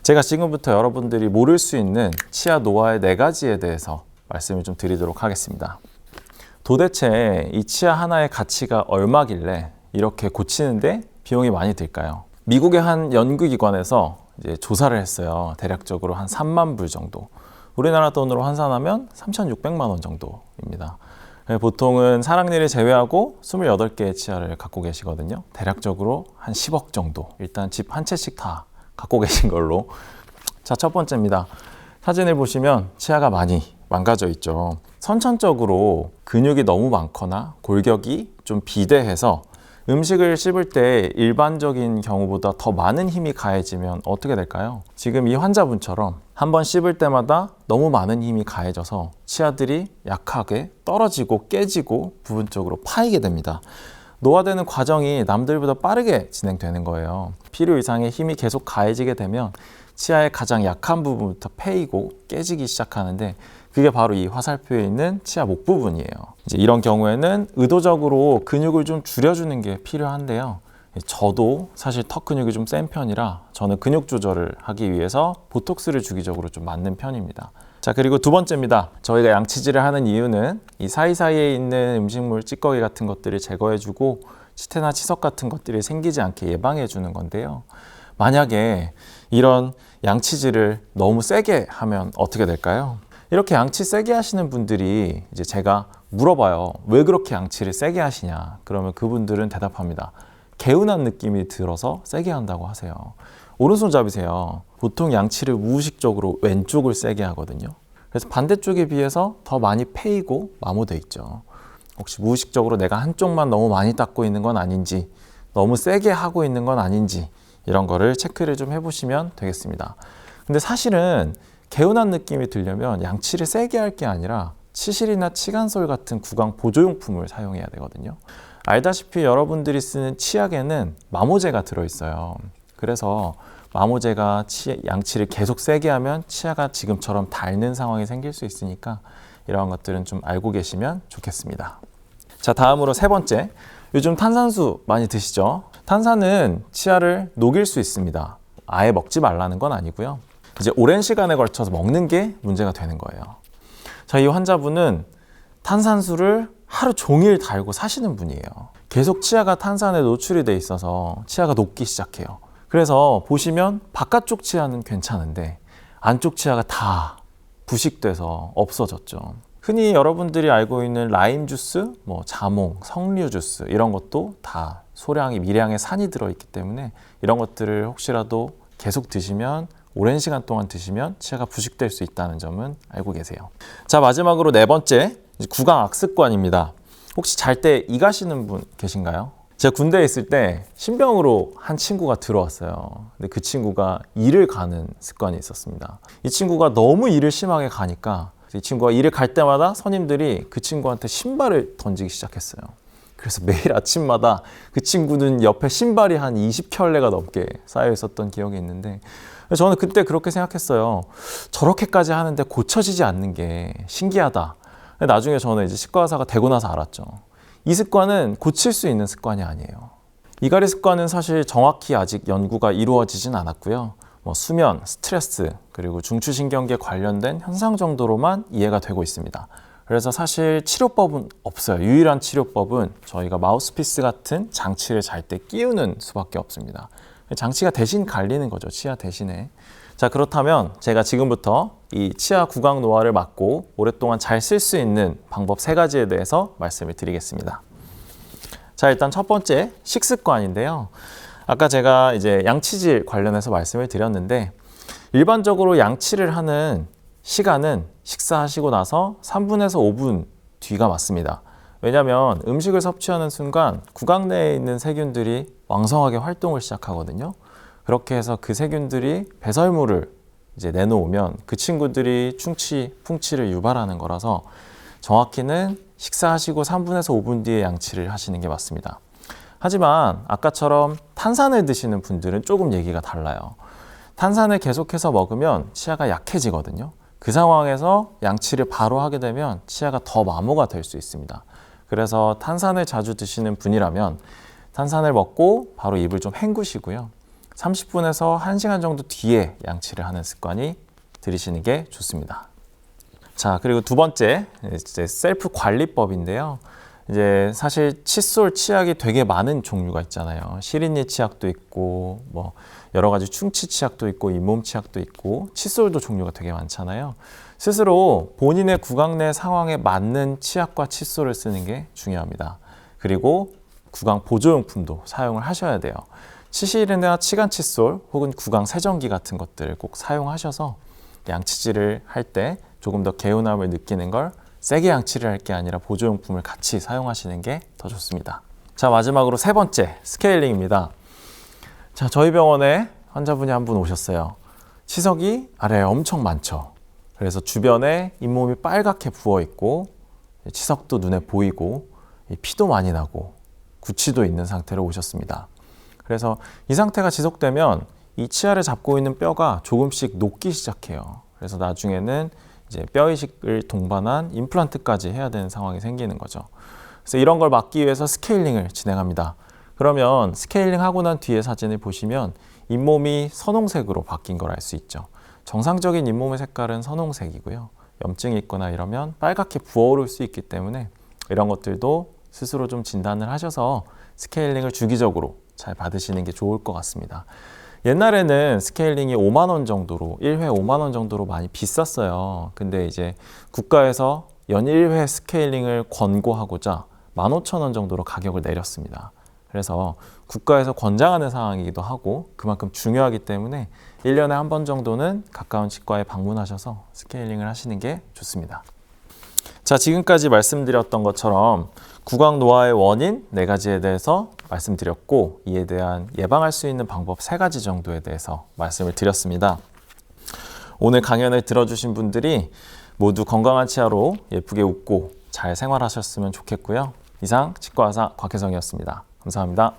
제가 지금부터 여러분들이 모를 수 있는 치아 노화의 4가지에 대해서 말씀을 좀 드리도록 하겠습니다. 도대체 이 치아 하나의 가치가 얼마길래 이렇게 고치는데 비용이 많이 들까요? 미국의 한 연구기관에서 이제 조사를 했어요. 대략적으로 한 3만 불 정도. 우리나라 돈으로 환산하면 3,600만 원 정도입니다. 보통은 사랑니를 제외하고 28개의 치아를 갖고 계시거든요. 대략적으로 한 10억 정도. 일단 집 한 채씩 다 갖고 계신 걸로. 자, 첫 번째입니다. 사진을 보시면 치아가 많이 망가져 있죠. 선천적으로 근육이 너무 많거나 골격이 좀 비대해서 음식을 씹을 때 일반적인 경우보다 더 많은 힘이 가해지면 어떻게 될까요? 지금 이 환자분처럼 한번 씹을 때마다 너무 많은 힘이 가해져서 치아들이 약하게 떨어지고 깨지고 부분적으로 파이게 됩니다. 노화되는 과정이 남들보다 빠르게 진행되는 거예요. 필요 이상의 힘이 계속 가해지게 되면 치아의 가장 약한 부분부터 패이고 깨지기 시작하는데 그게 바로 이 화살표에 있는 치아 목 부분이에요. 이제 이런 경우에는 의도적으로 근육을 좀 줄여주는 게 필요한데요. 저도 사실 턱 근육이 좀 센 편이라 저는 근육 조절을 하기 위해서 보톡스를 주기적으로 좀 맞는 편입니다. 자, 그리고 두 번째입니다. 저희가 양치질을 하는 이유는 이 사이사이에 있는 음식물, 찌꺼기 같은 것들을 제거해주고 치태나 치석 같은 것들이 생기지 않게 예방해주는 건데요. 만약에 이런 양치질을 너무 세게 하면 어떻게 될까요? 이렇게 양치 세게 하시는 분들이 이제 제가 물어봐요. 왜 그렇게 양치를 세게 하시냐? 그러면 그분들은 대답합니다. 개운한 느낌이 들어서 세게 한다고 하세요. 오른손 잡으세요. 보통 양치를 무의식적으로 왼쪽을 세게 하거든요. 그래서 반대쪽에 비해서 더 많이 패이고 마모돼 있죠. 혹시 무의식적으로 내가 한쪽만 너무 많이 닦고 있는 건 아닌지, 너무 세게 하고 있는 건 아닌지 이런 거를 체크를 좀 해보시면 되겠습니다. 근데 사실은 개운한 느낌이 들려면 양치를 세게 할 게 아니라 치실이나 치간솔 같은 구강 보조용품을 사용해야 되거든요. 알다시피 여러분들이 쓰는 치약에는 마모제가 들어있어요. 그래서 마모제가 양치를 계속 세게 하면 치아가 지금처럼 닳는 상황이 생길 수 있으니까 이러한 것들은 좀 알고 계시면 좋겠습니다. 자, 다음으로 세 번째. 요즘 탄산수 많이 드시죠? 탄산은 치아를 녹일 수 있습니다. 아예 먹지 말라는 건 아니고요. 이제 오랜 시간에 걸쳐서 먹는 게 문제가 되는 거예요. 자, 이 환자분은 탄산수를 하루 종일 달고 사시는 분이에요. 계속 치아가 탄산에 노출이 돼 있어서 치아가 녹기 시작해요. 그래서 보시면 바깥쪽 치아는 괜찮은데 안쪽 치아가 다 부식돼서 없어졌죠. 흔히 여러분들이 알고 있는 라임 주스, 자몽, 석류 주스 이런 것도 다 소량이 미량의 산이 들어있기 때문에 이런 것들을 혹시라도 계속 드시면 오랜 시간 동안 드시면 치아가 부식될 수 있다는 점은 알고 계세요. 자, 마지막으로 네 번째, 구강 악습관입니다. 혹시 잘 때 이 가시는 분 계신가요? 제가 군대에 있을 때 신병으로 한 친구가 들어왔어요. 근데 그 친구가 이를 가는 습관이 있었습니다. 이 친구가 너무 이를 심하게 가니까 이 친구가 이를 갈 때마다 선임들이 그 친구한테 신발을 던지기 시작했어요. 그래서 매일 아침마다 그 친구는 옆에 신발이 한 20켤레가 넘게 쌓여 있었던 기억이 있는데 저는 그때 그렇게 생각했어요. 저렇게까지 하는데 고쳐지지 않는 게 신기하다. 나중에 저는 이제 치과 의사가 되고 나서 알았죠. 이 습관은 고칠 수 있는 습관이 아니에요. 이갈이 습관은 사실 정확히 아직 연구가 이루어지진 않았고요. 수면, 스트레스, 그리고 중추신경계 관련된 현상 정도로만 이해가 되고 있습니다. 그래서 사실 치료법은 없어요. 유일한 치료법은 저희가 마우스피스 같은 장치를 잘 때 끼우는 수밖에 없습니다. 장치가 대신 갈리는 거죠. 치아 대신에. 자, 그렇다면 제가 지금부터 이 치아 구강 노화를 막고 오랫동안 잘 쓸 수 있는 방법 3가지에 대해서 말씀을 드리겠습니다. 자, 일단 첫 번째 식습관인데요. 아까 제가 이제 양치질 관련해서 말씀을 드렸는데 일반적으로 양치를 하는 시간은 식사하시고 나서 3분에서 5분 뒤가 맞습니다. 왜냐하면 음식을 섭취하는 순간 구강 내에 있는 세균들이 왕성하게 활동을 시작하거든요. 그렇게 해서 그 세균들이 배설물을 이제 내놓으면 그 친구들이 충치, 풍치를 유발하는 거라서 정확히는 식사하시고 3분에서 5분 뒤에 양치를 하시는 게 맞습니다. 하지만 아까처럼 탄산을 드시는 분들은 조금 얘기가 달라요. 탄산을 계속해서 먹으면 치아가 약해지거든요. 그 상황에서 양치를 바로 하게 되면 치아가 더 마모가 될 수 있습니다. 그래서 탄산을 자주 드시는 분이라면 탄산을 먹고 바로 입을 좀 헹구시고요. 30분에서 1시간 정도 뒤에 양치를 하는 습관이 들이시는 게 좋습니다. 자, 그리고 두 번째, 이제 셀프 관리법인데요. 이제 사실 칫솔 치약이 되게 많은 종류가 있잖아요. 시린니 치약도 있고, 뭐 여러 가지 충치 치약도 있고, 잇몸 치약도 있고, 칫솔도 종류가 되게 많잖아요. 스스로 본인의 구강 내 상황에 맞는 치약과 칫솔을 쓰는 게 중요합니다. 그리고 구강 보조용품도 사용을 하셔야 돼요. 치실이나 치간 칫솔 혹은 구강 세정기 같은 것들을 꼭 사용하셔서 양치질을 할 때 조금 더 개운함을 느끼는 걸 세게 양치를 할 게 아니라 보조용품을 같이 사용하시는 게 더 좋습니다. 자, 마지막으로 세 번째, 스케일링입니다. 자, 저희 병원에 환자분이 한 분 오셨어요. 치석이 아래에 엄청 많죠. 그래서 주변에 잇몸이 빨갛게 부어 있고 치석도 눈에 보이고 피도 많이 나고 구취도 있는 상태로 오셨습니다. 그래서 이 상태가 지속되면 이 치아를 잡고 있는 뼈가 조금씩 녹기 시작해요. 그래서 나중에는 이제 뼈 이식을 동반한 임플란트까지 해야 되는 상황이 생기는 거죠. 그래서 이런 걸 막기 위해서 스케일링을 진행합니다. 그러면 스케일링 하고 난 뒤에 사진을 보시면 잇몸이 선홍색으로 바뀐 걸 알 수 있죠. 정상적인 잇몸의 색깔은 선홍색이고요. 염증이 있거나 이러면 빨갛게 부어오를 수 있기 때문에 이런 것들도 스스로 좀 진단을 하셔서 스케일링을 주기적으로 잘 받으시는 게 좋을 것 같습니다. 옛날에는 스케일링이 5만 원 정도로 1회 5만 원 정도로 많이 비쌌어요. 근데 이제 국가에서 연일 1회 스케일링을 권고하고자 15,000원 정도로 가격을 내렸습니다. 그래서 국가에서 권장하는 상황이기도 하고 그만큼 중요하기 때문에 1년에 한 번 정도는 가까운 치과에 방문하셔서 스케일링을 하시는 게 좋습니다. 자, 지금까지 말씀드렸던 것처럼 구강 노화의 원인 4가지에 대해서 말씀드렸고 이에 대한 예방할 수 있는 방법 3가지 정도에 대해서 말씀을 드렸습니다. 오늘 강연을 들어주신 분들이 모두 건강한 치아로 예쁘게 웃고 잘 생활하셨으면 좋겠고요. 이상 치과의사 곽혜성이었습니다. 감사합니다.